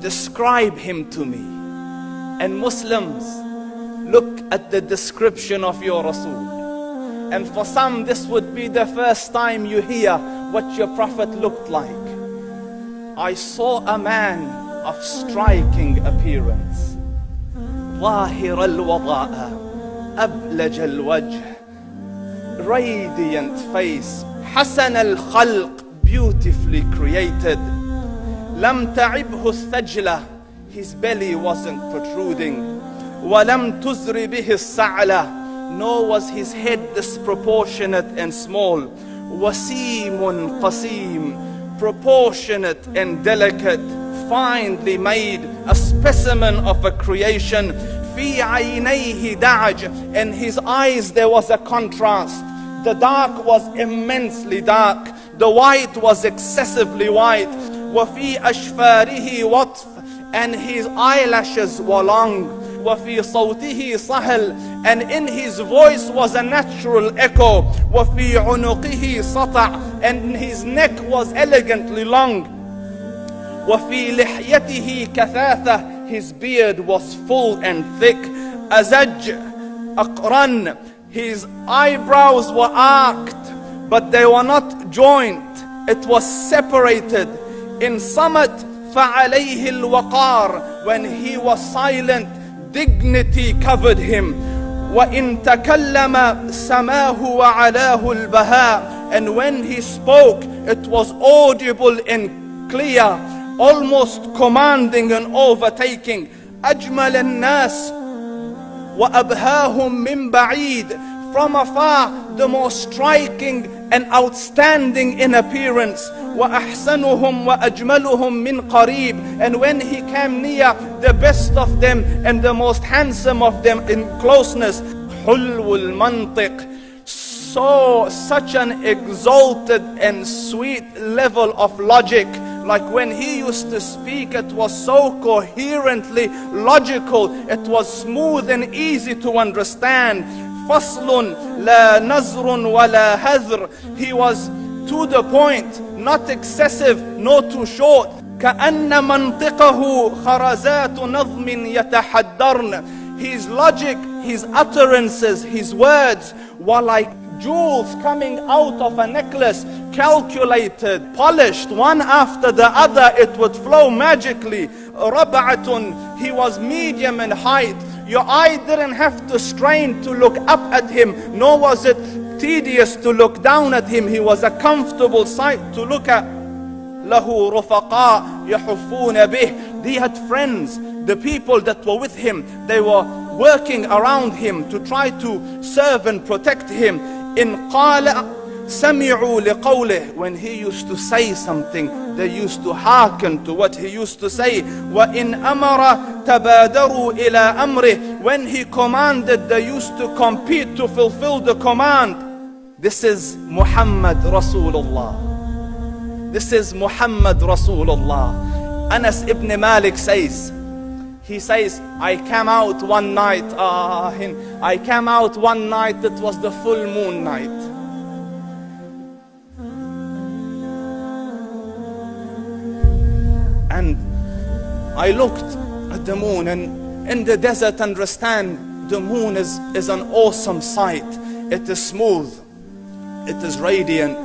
describe him to me. And Muslims, look at the description of your Rasul. And for some, this would be the first time you hear what your Prophet looked like. I saw a man of striking appearance. ظاهر الوضاء أبلج الوجه, radiant face, حسن الخلق, beautifully created. لم تعبه الثجلة, his belly wasn't protruding. ولم تزر به السعلة, nor was his head disproportionate and small. وسيم قسيم, proportionate and delicate, finely made, a specimen of a creation. في عينيه دعج, in his eyes there was a contrast. The dark was immensely dark, the white was excessively white. وفي أشفاره وطف, and his eyelashes were long. وفي صوته صهل, and in his voice was a natural echo. وفي عنقه سطع, and his neck was elegantly long. وفي لحيته كثاثة, his beard was full and thick. أزج أقرن, his eyebrows were arched, but they were not joined. It was separated. In summit فعليه الوقار, when he was silent, dignity covered him. وإن تكلم سماه وعلاه البهاء, and when he spoke it was audible and clear, almost commanding and overtaking. أجمل الناس وأبهاهم من بعيد, from afar the most striking and outstanding in appearance. وأحسنهم وأجملهم من قريب, and when he came near, the best of them and the most handsome of them in closeness. حلو المنطق, such an exalted and sweet level of logic. Like when he used to speak, it was so coherently logical, it was smooth and easy to understand. فصل لا نزر ولا هذر, he was to the point, not excessive, nor too short. كأن منطقه خرزات نظم يتحدرن, his logic, his utterances, his words were like jewels coming out of a necklace, calculated, polished, one after the other, it would flow magically. ربعة, he was medium in height. Your eye didn't have to strain to look up at him, nor was it tedious to look down at him. He was a comfortable sight to look at. له رفقاء يحفون به, he had friends, the people that were with him, they were working around him to try to serve and protect him. إن قال سمعوا لقوله, when he used to say something, they used to hearken to what he used to say. وإن أمر تبادروا إلى أمره, when he commanded, they used to compete to fulfill the command. This is Muhammad Rasulullah. This is Muhammad Rasulullah. Anas ibn Malik says, he says, I came out one night, it was the full moon night. And I looked at the moon, and in the desert, understand, the moon is an awesome sight. It is smooth, it is radiant,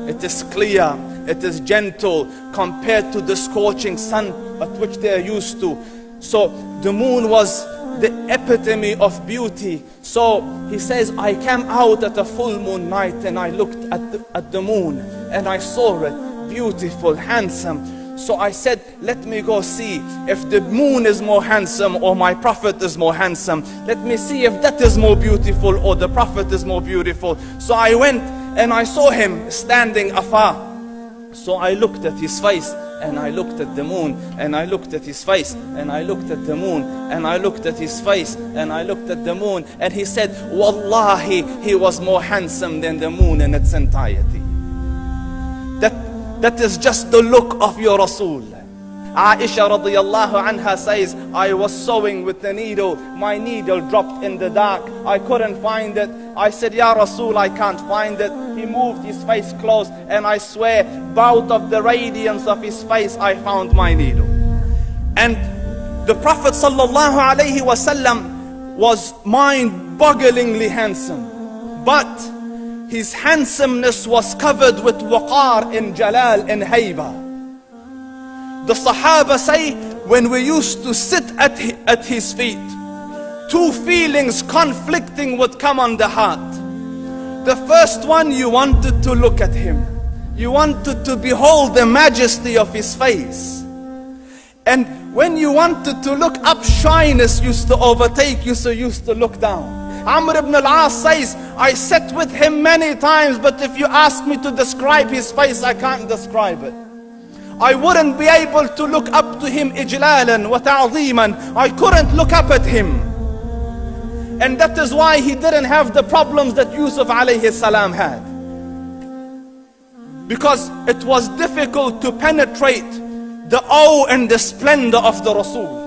it is clear, it is gentle compared to the scorching sun at which they are used to. So the moon was the epitome of beauty. So he says, I came out at a full moon night and I looked at the moon and I saw it, beautiful, handsome. So I said, let me go see if the moon is more handsome or my Prophet is more handsome. Let me see if that is more beautiful or the Prophet is more beautiful. So I went and I saw him standing afar. So I looked at his face and I looked at the moon, and I looked at his face, and I looked at the moon, and I looked at his face, and I looked at the moon, and he said, Wallahi, he was more handsome than the moon in its entirety. That is just the look of your Rasul. Aisha radiyallahu anha says, I was sewing with the needle, my needle dropped in the dark, I couldn't find it. I said, Ya Rasul, I can't find it. He moved his face close, and I swear, out of the radiance of his face, I found my needle. And the Prophet sallallahu alaihi wasallam was mind-bogglingly handsome, but his handsomeness was covered with waqar and jalal and hayba. The Sahaba say, when we used to sit at his feet, two feelings conflicting would come on the heart. The first one, you wanted to look at him. You wanted to behold the majesty of his face. And when you wanted to look up, shyness used to overtake you, so you used to look down. Amr ibn al-As says, I sat with him many times, but if you ask me to describe his face, I can't describe it. I wouldn't be able to look up to him ijlalan wa ta'zeeman. I couldn't look up at him. And that is why he didn't have the problems that Yusuf alayhi salam had. Because it was difficult to penetrate the awe and the splendor of the Rasul.